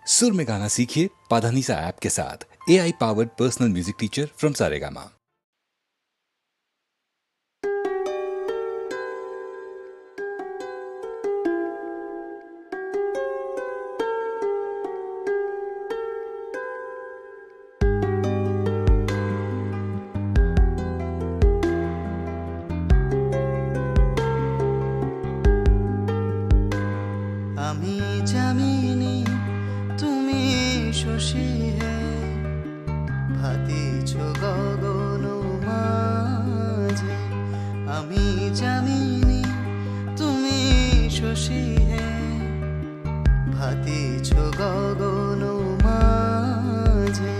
सुर में गाना सीखिए पाधानीसा ऐप के साथ। AI powered personal music teacher from Saregama. আমি জামিনী তুমি শশী হে ভাতিছ গগন মাঝে। আমি জামিনী তুমি শশী হে ভাতিছ গগন মাঝে।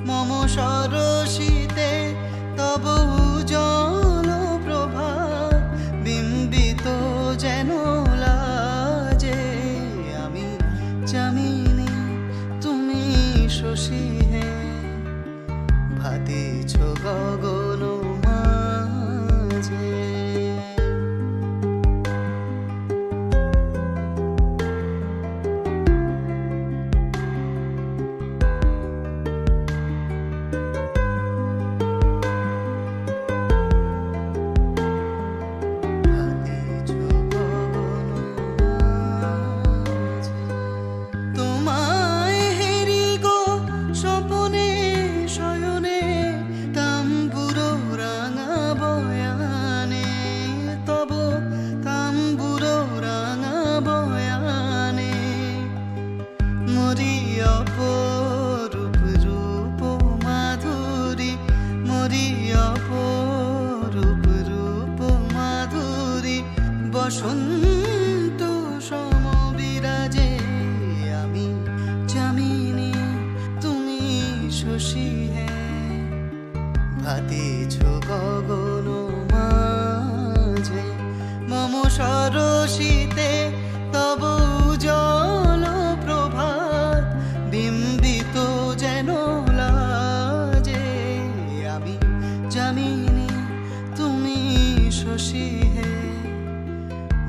মম সরসিতে তব উজ্জ্বল প্রভা বিম্বিত যেন লাজে। আমি জামিনী তুমি শশী হে ভাতিছ গগন মাঝে। তোমায় হেরি গো স্বপনে শয়নে তাম্বুরো রাঙা বয়ানে। তব তাম্বুরো রাঙা বয়ানে মরি অপরূপ রূপ মাধুরী। মরি অপরূপ রূপ মাধুরী বসন্ত সম বিরাজে। আমি জামিনী তুমি শশী হে ভাতিছ গগন মাঝে। মম সরসিতে তব উজ্জ্বল প্রভাত বিম্বিত যেন লাজে। আমি জামিনী তুমি শশী হে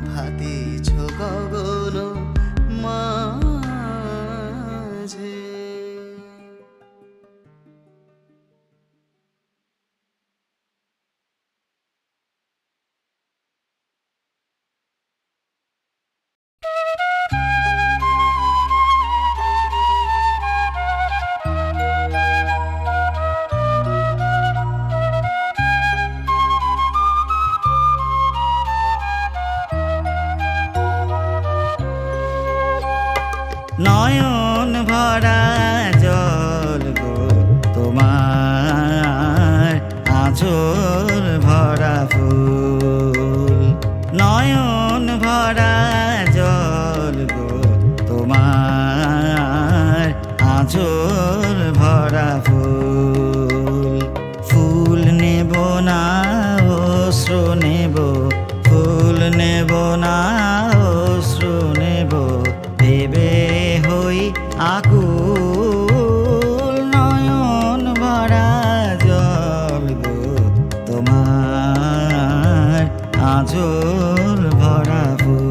ভাতিছ গগন মাঝে। নয়ন ভরা জল গো তোমার আঁচল ভরা ফুল। নয়ন ভরা জল গো তোমার আঁচল ভরা ফুল। ফুল নেব না অশ্রু নেব, ফুল নেব না অশ্রু নেব, দেবে হই আকুল। নয়ন ভরা জল গো তোমার আঁচল ভরা ফুল।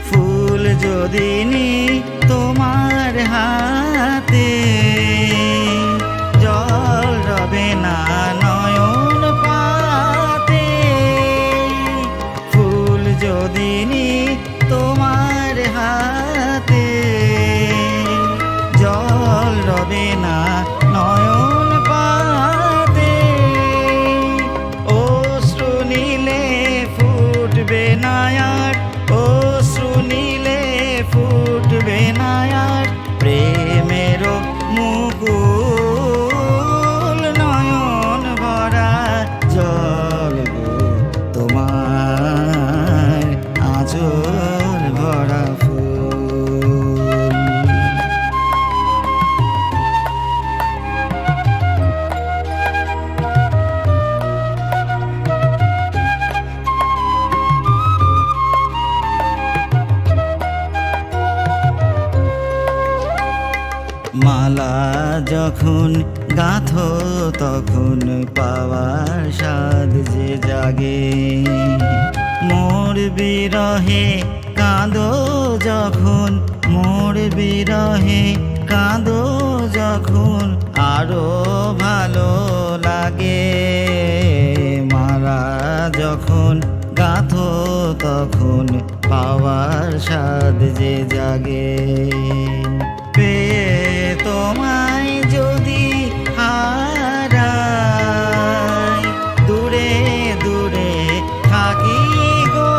ফুল যদি নি তোমার হাতে, জল রবে না নয়ন পাতে। ফুল যদি নি তোমার হাতে, জল রবে না নয়ন পাতে। অশ্রু নীলে ফুটবে না আর, অশ্রু নীলে ফুটবে না আর প্রেমের মুকুল। নয়ন ভরা জল গো তোমার আঁচল ভরা ফুল। মালা যখন গাঁথো তখন পাওয়ার স্বাদ যে জাগে। মোর বিরহে কাঁদো যখন, মোর বিরহে কাঁদো যখন আরো ভালো লাগে। মালা যখন গাঁথো তখন পাওয়ার স্বাদ যে জাগে। পেয়ে তোমায় যদি হারাই, দূরে দূরে থাকি গো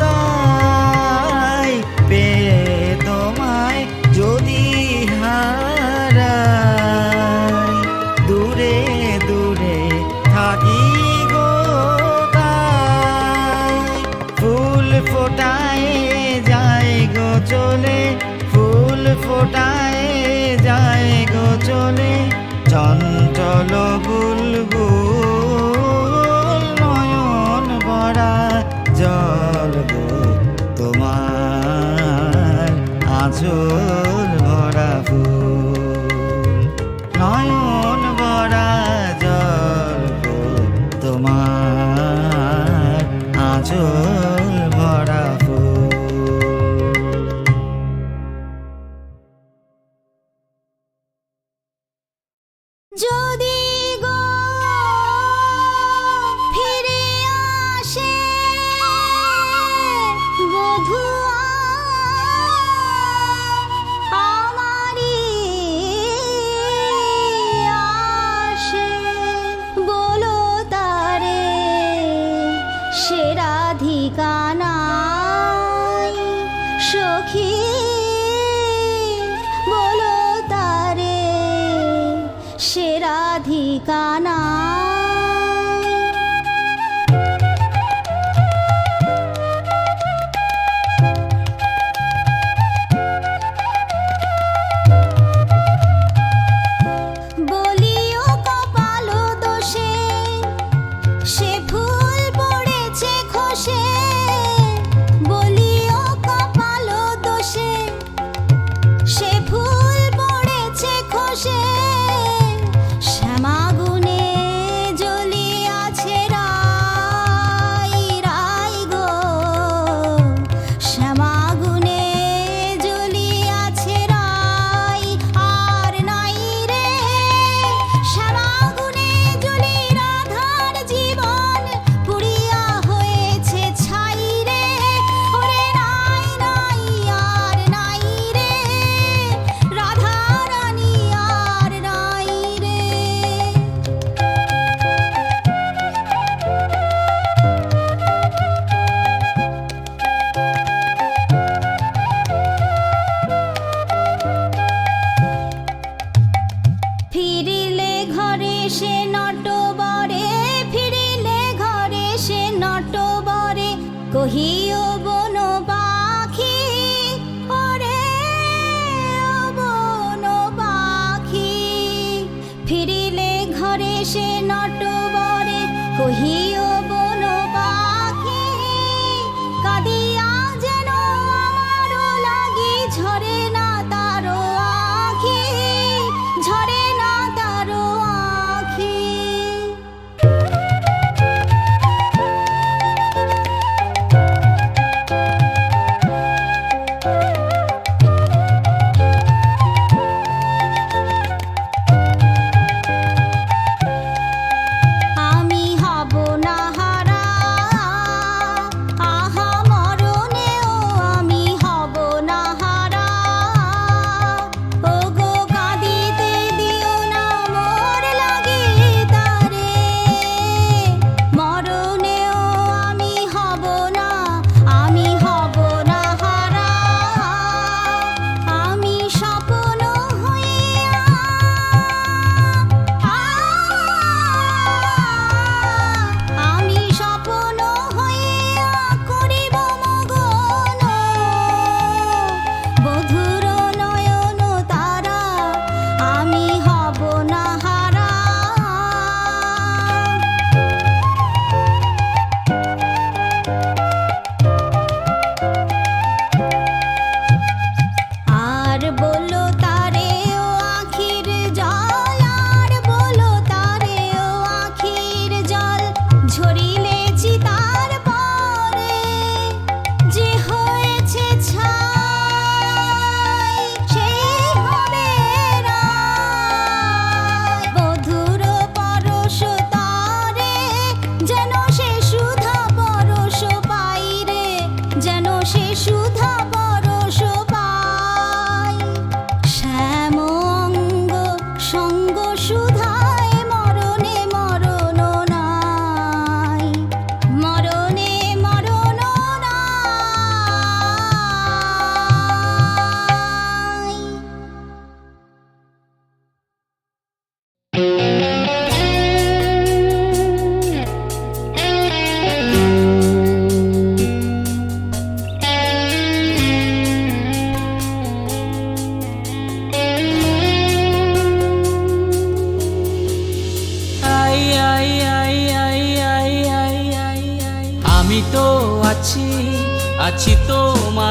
তাই। পেয়ে তোমায় যদি হারাই, দূরে দূরে থাকি গো তাই। ফুল ফোটায় যায় গো চলে, ফুল ফোটায় যায় গো চলে, চঞ্চল বুলবুল নয়ন ভরা জল গো তোমার আঁচল ভরা ফুল। নয়ন ভরা জল গো তোমার আঁচল ভরা ফুল। যদি গো ফিরে আসে বধুয়া আমারি আসে, বলো তারে সে রাধিকা নাই সখী, বলো তারে সে রাধিকা নাই। বলিও কপাল দোষে সে ফুল পড়েছে খসে, বলিও কপাল দোষে সে ফুল পড়েছে খসে। শ্যামাগুনে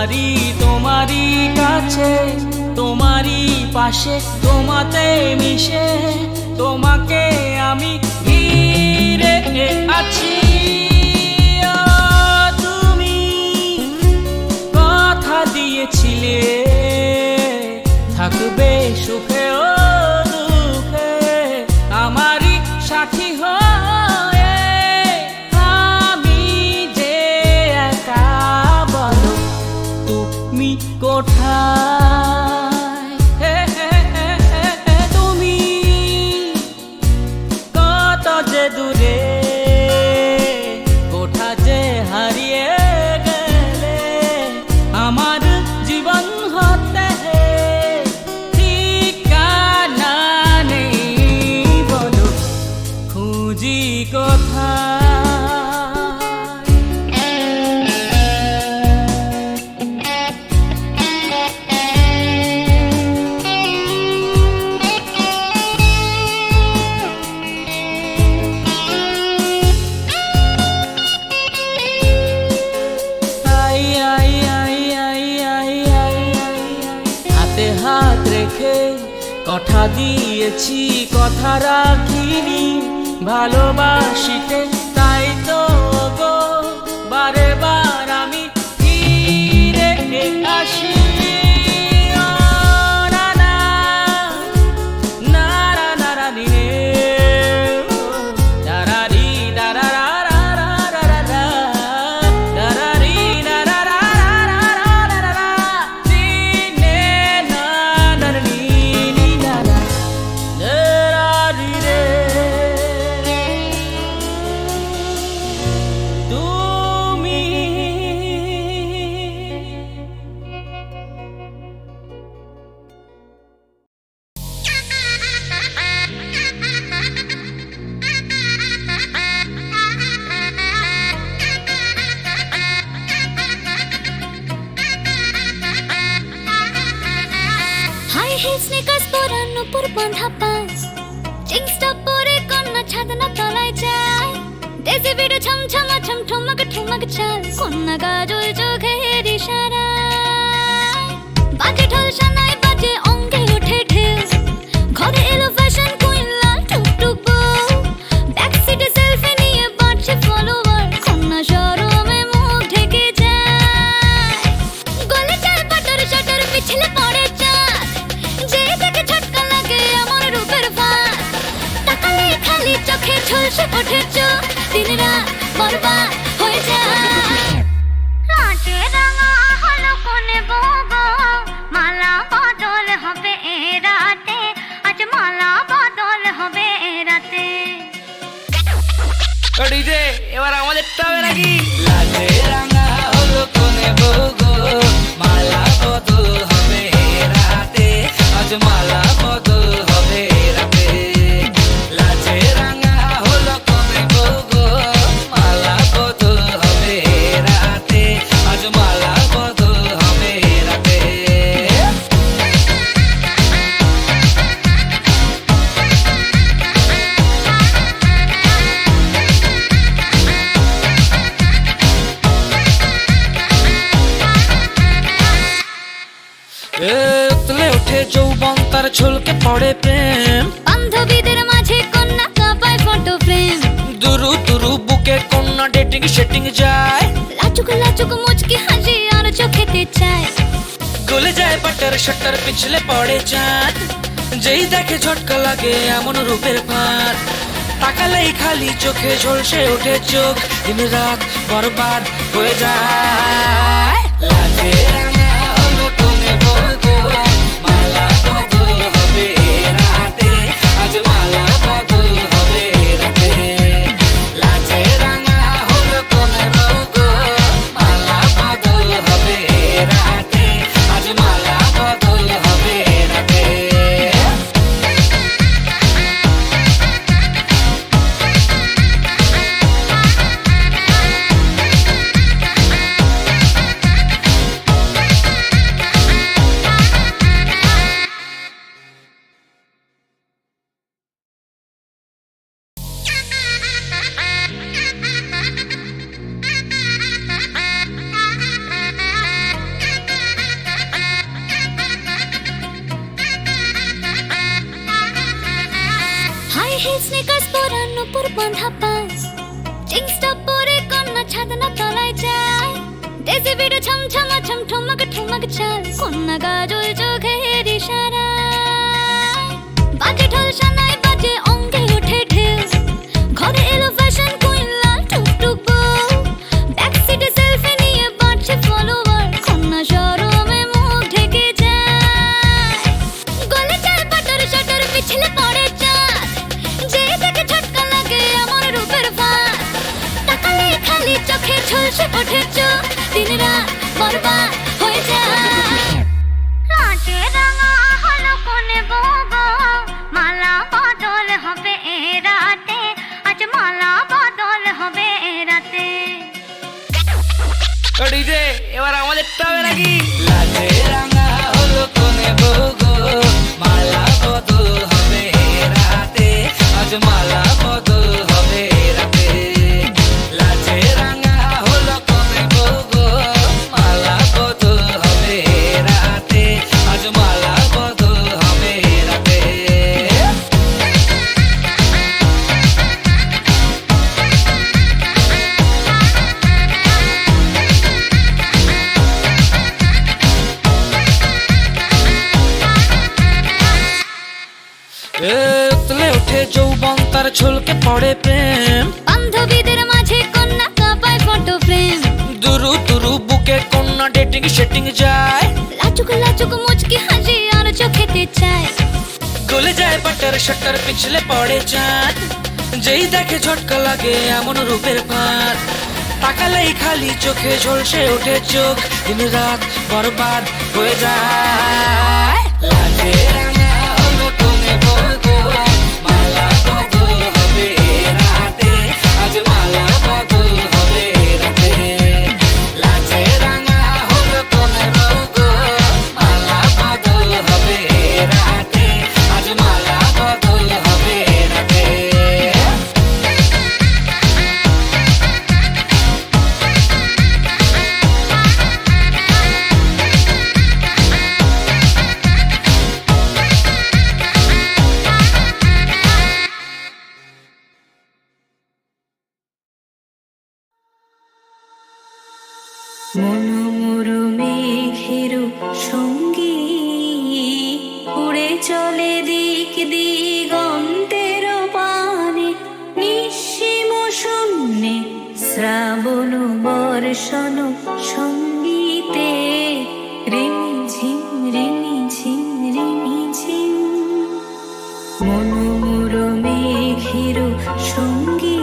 তোমারই কাছে, তোমারই পাশে, তোমাতে মিশে, তোমাকে আমি ঘিরে আছি। ও তুমি কথা দিয়েছিলে থাকবে সুখে ও দুঃখে, আমারই সাথী হয়ে আমি যে একা, বলো তুমি কোথায়? তুমি কত যে দূরে, কোথা যে হারিয়ে গেলে, আমার জীবন হতে ঠিকানা নেই, বলো খুঁজি কোথায়? হাতে হাত রেখে কথা দিয়েছি, কথা রাখিনি, ভালোবাসিতে তাই তো গো বারে বার আমি ফিরে আসি। ও না না না না না না নি রে, দারারি দারারা রা রা রা রা রা, দারারি দারারা রা রা রা রা রা, নি নে না না নি নি না না, দারারি রে। তুমি হাই হিল স্নিকার্স পরান উপর বাঁধা পাস, জিন্স টপ পরে কন্যা ছাদনা তলায় যায়, দেশে বিড়ে ছমছমা ছমঠমক ঠমক চাল, কন্যা গাজল চোখের ইশারায়, বাজে ঢোল সানাই বাজে অঙ্গে ওঠে ঢেউ, ঘরে এলো ফ্যাশন কুইন লাল টুকটুক বউ, ব্যাক সিটে সেলফি নিয়ে বাড়ছে ফলোয়ার, কন্যা শরমে মুখ ঢেকে যায়, গলে চায় বাটার শাটার পিছলে পড়ে চাঁদ, যে দেখে ছটকা লাগে আমার রূপের ফাঁদ, তাকালে খালি চোখে ঝলসে ওঠে চোখ, দিন রাত বরবাদ হয়ে যায়। রাতে রাঙা হলো কোনে বগো, মালা বদল হবে এ রাতে, আজ মালা বদল হবে এ রাতে। ডিজে এবার আমাদের টাবে নাকি? লাজে রাঙা হলো কোনে বগো, মালা বদল হবে রাতে, আজ মালা বদল হবে রাতে। লাজে রাঙা হলো কোনে বগো, মালা বদল হবে রাতে, আজ মালা বদল হবে রাতে। উতলে ওঠে যৌবন, তার ঝলকে পড়ে প্রেম, বান্ধবীদের মাঝে কন্যা কাঁপায় ফটো ফ্রেম, দুরু দুরু বুকে কন্যা ডেটিং সেটিং যায়, লাচুক লাচুক মুচকি হাসি আর চোখেতে চায়, গলে যায় বাটার শাটার পিছলে পড়ে চাঁদ, যেই দেখে ঝটকা লাগে এমন রূপের ফাঁদ, তাকালেই খালি চোখে ঝলসে ওঠে চোখ, দিন রাত বরবাদ হয়ে যায়। লাজে রাঙা হলো কোনে বগো, মালা বদল হবে রাতে, আজ মালা বদল হবে রাতে। লাজে রাঙা হলো কোনে বগো, মালা বদল হবে রাতে, আজ মালা বদল হবে রাতে। হিল স্নিকার্স পরান উপর বাঁধা পা জিন্স টপ পরে কন্যা ছাদনা তলায় যায় দেশে বিড়ো ছমছমা ছম ঠুমক ঠুমক চাল কন্যা গাজল চোখের ইশারা বাজে ঢোল সানাই বাজে অঙ্গে ওঠে ঢেউ ঘরে এলো ফ্যাশন কুইন লাল টুকটুক বউ ব্যাক সিটে সেলফি নিয়ে বাড়ছে ফলোয়ার কন্যা শরমে মুখ ঢেকে যায় গলে যায় বাটার শাটার পিছলে পড়ে চাঁদ যে দেখে ঝটকা লাগে আমার রূপের ফাঁদ তাকালে খালি চোখে ঝলসে ওঠে চোখ দিন রাত বরবাদ হয়ে যায় লাজে রাঙা হলো কোনে বগো মালা বদল হবে এ রাতে আজ মালা বদল হবে এ রাতে ডিজে এবার আমাদেরটা হবে নাকি লাজে রাঙা হলো কোনে বগো মালা বদল হবে রাতে আজ মালা বদল হবে রাতে লাজে রাঙা হলো কোনে বগো মালা বদল হবে রাতে আজ মালা বদল হবে রাতে উতলে ওঠে যৌবন তার ছলকে পড়ে প্রেম বান্ধবীদের মাঝে কন্যা কাঁপায় ফটো ফ্রেম দুরু দুরু বুকে কন্যা ডেটিং সেটিং যায় লাচুক লাচুক মুচকি হাসি আর চোখেতে চায় গলে যায় বাটার শাটার পিছলে পড়ে চাঁদ যেই দেখে ঝটকা লাগে এমন রূপের ফাঁদ তাকালেই খালি চোখে ঝলসে ওঠে চোখ দিন রাত বরবাদ হয়ে যায় লাজে রাঙা হলো কোনে বগো মালা বদল হবে রাতে আজ মালা বদল হবে রাতে লাজে রাঙা হলো কোনে বগো মালা বদল হবে রাতে আজ মালা বদল হবে রাতে মনোমরু মেঘের সঙ্গী উড়ে চলে দিক দিগন্তের পানে নিঃসীম শূন্যে শ্রাবণ বর্ষণ সঙ্গীতে রিমিঝিম রিমিঝিম রিমিঝিম মনোমরু মেঘের সঙ্গী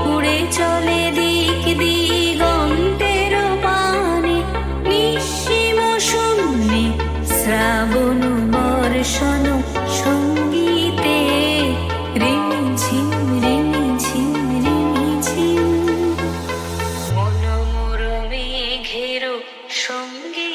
উড়ে চলে দিক দিগন্তের পানে নিঃসীম শূন্যে শ্রাবণ বর্ষণ সঙ্গীতে রিমিঝিম রিমিঝিম রিমিঝিম মনোমরু মেঘের সঙ্গী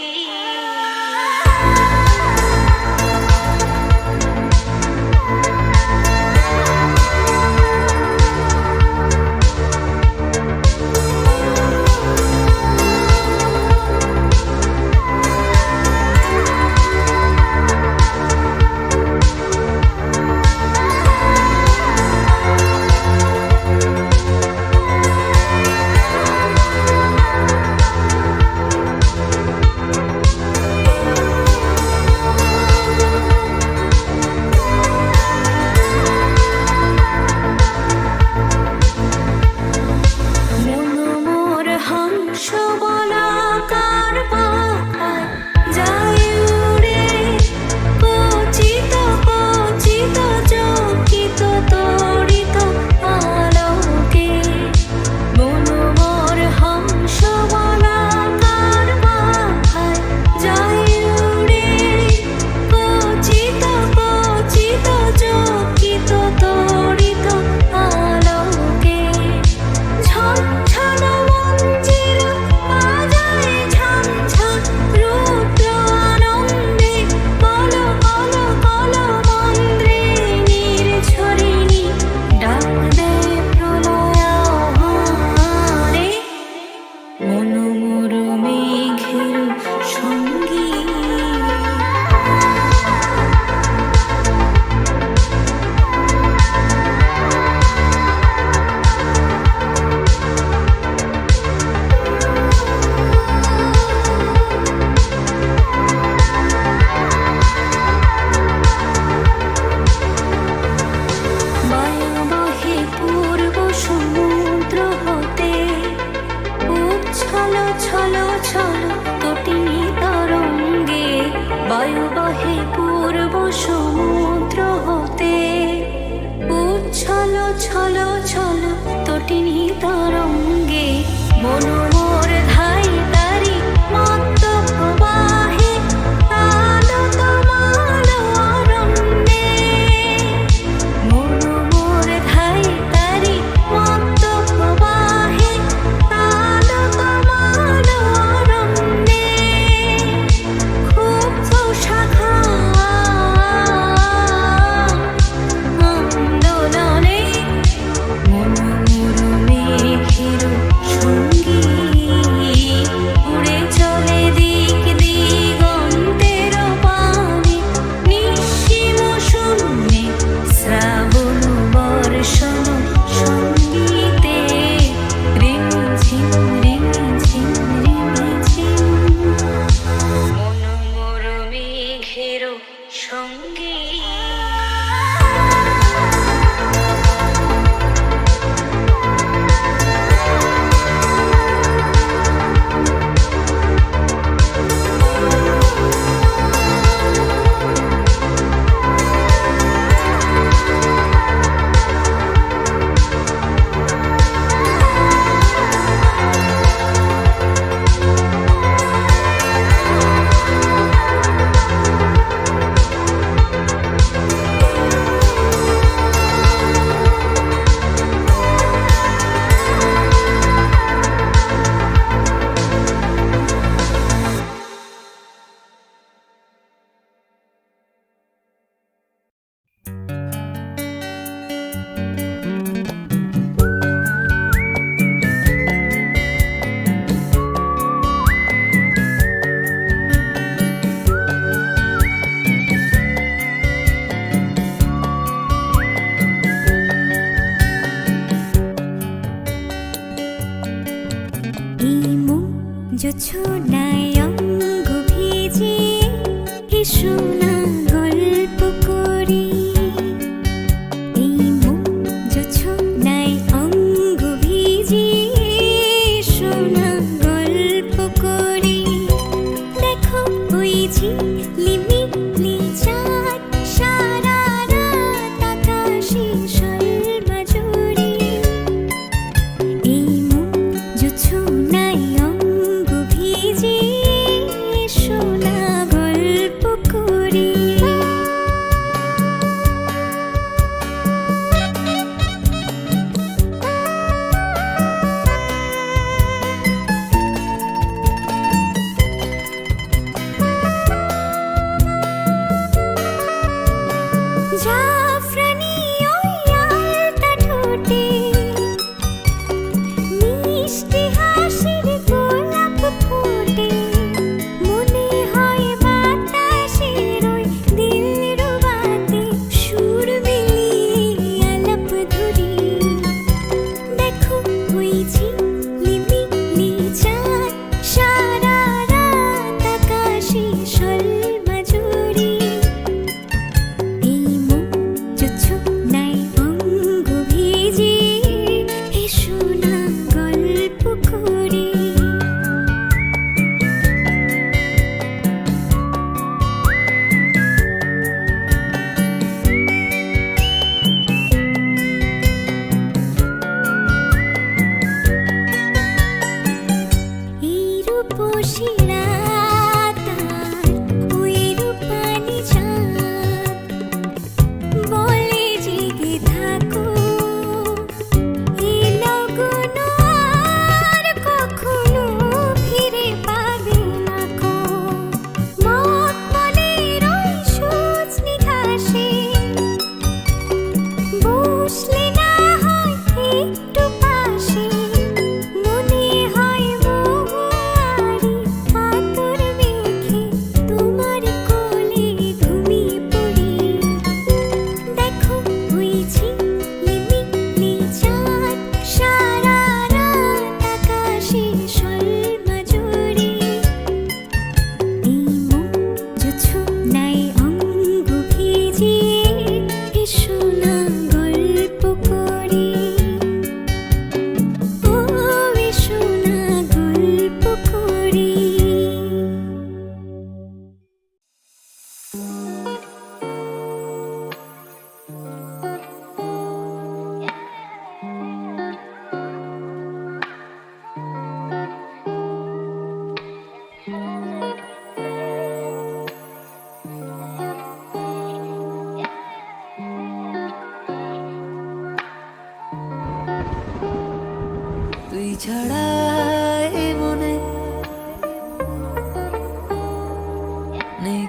চলো চলো তটিনী তরঙ্গে মনোমোর ধাই তারি মত্ত প্রবাহে আলো তোমালো অরণ্যে মনোমোর ধাই তারি মত্ত প্রবাহে আলো তোমালো অরণ্যে খুব শাখা আন্দোলনে মনোমোর মেঘের সঙ্গী উড়ে চলে দিক দিগন্তের পানে নিঃসীম শূন্যে শ্রাবণ বর্ষণ সঙ্গীতে রিমঝিম রিমঝিম রিমঝিম মনোমোর মেঘের সঙ্গী জোছনায় অঙ্গ ভিজে এসো না গল্প করি এই মন জোছনায় অঙ্গ ভিজে এসো না গল্প করি দেখো ওই ঝিলিমিলি চাঁদ সারা রাত আকাশে সর্বজুড়ে এই মন জোছনায় অঙ্গ ভিজে এসো না গল্প করি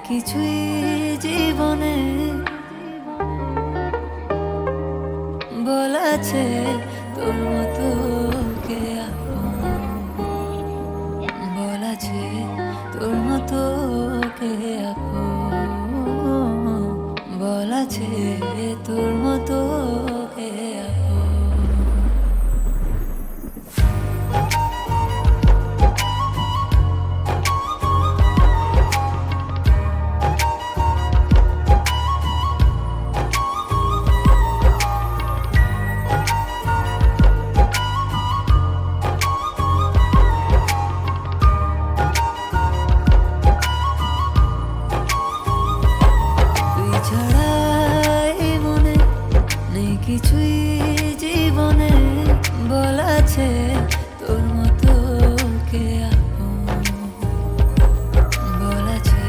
কিছুই জীবনে বলেছে তোর মতো কে আপন, বলেছে তোর মতো কে আপন, বলেছে তোর মতো কে আপন। তুই ছাড়া এই মনে নেই কিছুই জীবনে, বলেছে তোর মতো কে আপন, বলেছে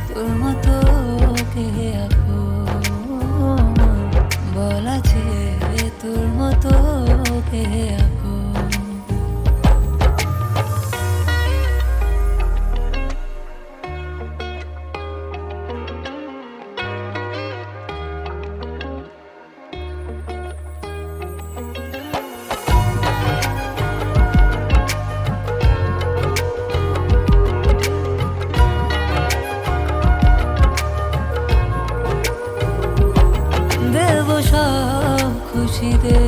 তোর মতো কে আপন, বলেছে তোর মতো কে আপন। দেব সব খুশি দে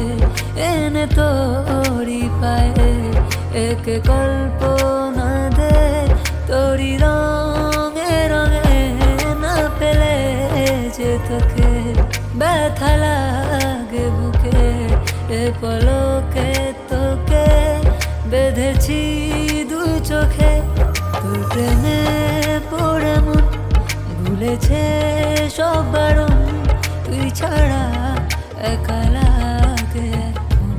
এনে তোরি পায়ে, একে কল্পনা দে তোরি রঙে রঙে, না পেলে যে তোকে ব্যথা লাগে বুকে, এ পলকে তোকে বেঁধেছি দু চোখে, তোর প্রেমে পড়ে মন ভুলেছে সব বারণ, তুই ছাড়া একা লাগে এখন,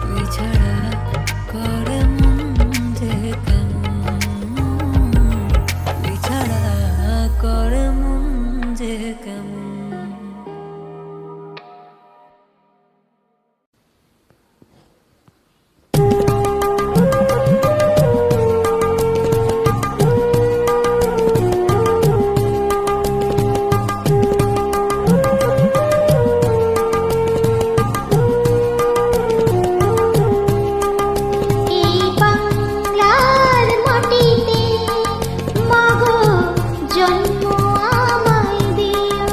তুই ছাড়া করে মন যে কেমন, তুই ছাড়া করে মন যে কেমন। এই বাংলার মাটিতে মাগো জন্ম আমায় দিও,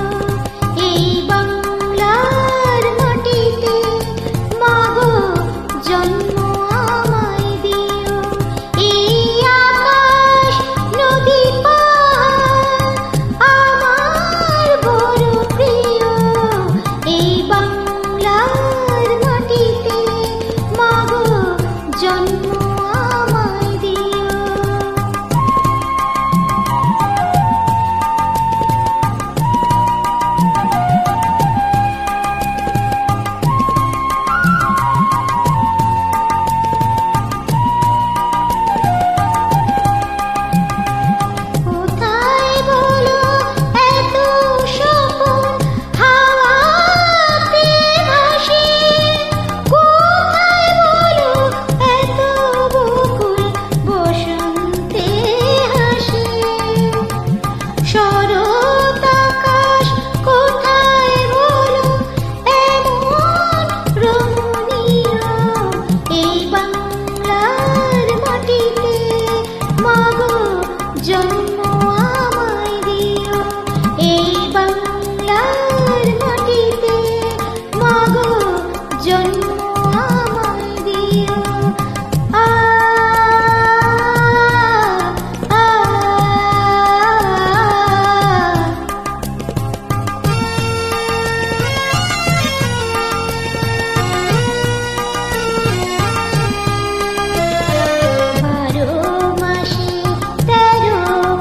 এই বাংলার মাটিতে মাগো জন্ম আমায় দিও, এই আকাশ নদী পাহাড় আমার বড় প্রিয়, এই বাংলার মাটিতে মাগো জন্ম আমায় দিও। কোথায় বলো এত স্বপন হাওয়াতে ভাসে, কোথায় বলো এত বকুল বসন্তে হাসে, শরৎ আকাশ কোথায় বলো এমন রমণীয়, এই বাংলার মাটিতে মাগো জন্ম আমায় দিও, এই বাংলার মাটিতে মাগো জন্ম আমায় দিও। আ আ বারো মাসে 13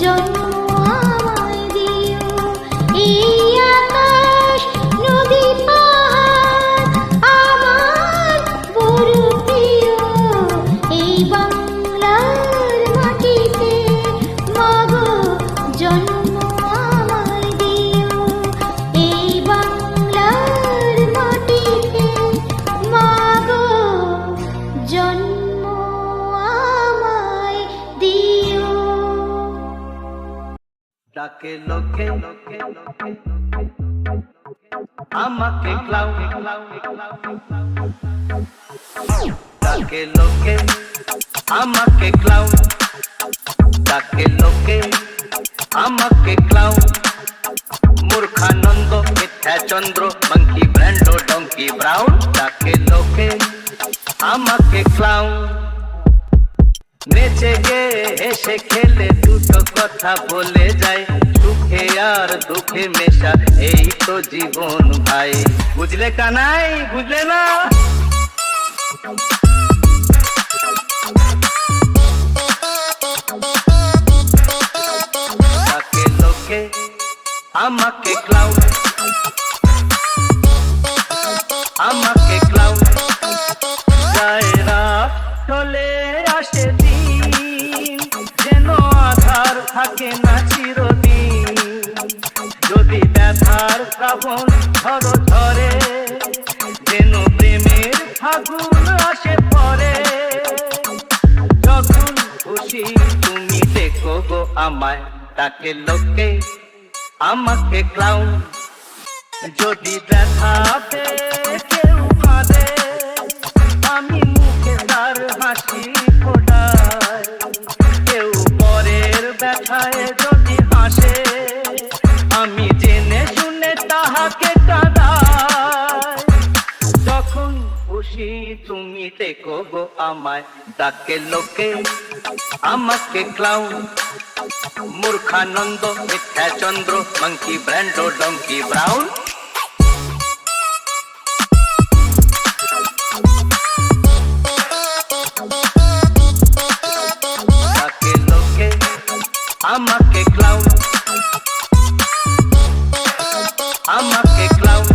জন্ম আমায় দিও। এই আকাশ নদী পাহাড় আমার বড় প্রিয়। এই বাংলার মাটিতে মাগো জন্ম আমায় দিও। এই বাংলার মাটিতে মাগো জন্ম আমায় দিও। ডাকে লোকে আমাকে ক্লাউন, ডাকে লোকে আমাকে ক্লাউন, ডাকে লোকে আমাকে ক্লাউন। মূর্খানন্দ মিথ্যা চন্দ্র মঙ্কি ব্র্যান্ড ডঙ্কি ব্রাউন। ডাকে লোকে আমাকে ক্লাউন। নেচে গে হেসে খেলে দুটো কথা বলে যায়, সুখে আর দুঃখে মেশা এই তো জীবন ভাই। বুঝলে কানাই, বুঝলে না? ডাকে লোকে আমাকে ক্লাউন, আমাকে ক্লাউন। যায় রাত চলে আসে দিন, যেন আধার থাকে না চিরদিন। যদি ব্যথার শ্রাবণ ঝড় ঝরে, যেন প্রেমের ফাগুন আসে পরে। যখন খুশি তুমি দেখো গো আমায়, তাকে লোকে আমাকে ক্লাউন। যদি ব্যথা পেয়ে কেউ কাঁদে, আমি মুখে তার হাসি ফোটাই। কেউ পরের ব্যথায় যদি হাসে, আমি জেনে শুনে তাহাকে কাঁদাই। যখন খুশি তুমি দেখো গো আমায়, ডাকে লোকে আমাকে ক্লাউন। মূর্খানন্দ মিথ্যা চন্দ্র মঙ্কি ব্র্যান্ড ডঙ্কি ব্রাউন। ডাকে লোকে আমাকে ক্লাউন, আমাকে ক্লাউন।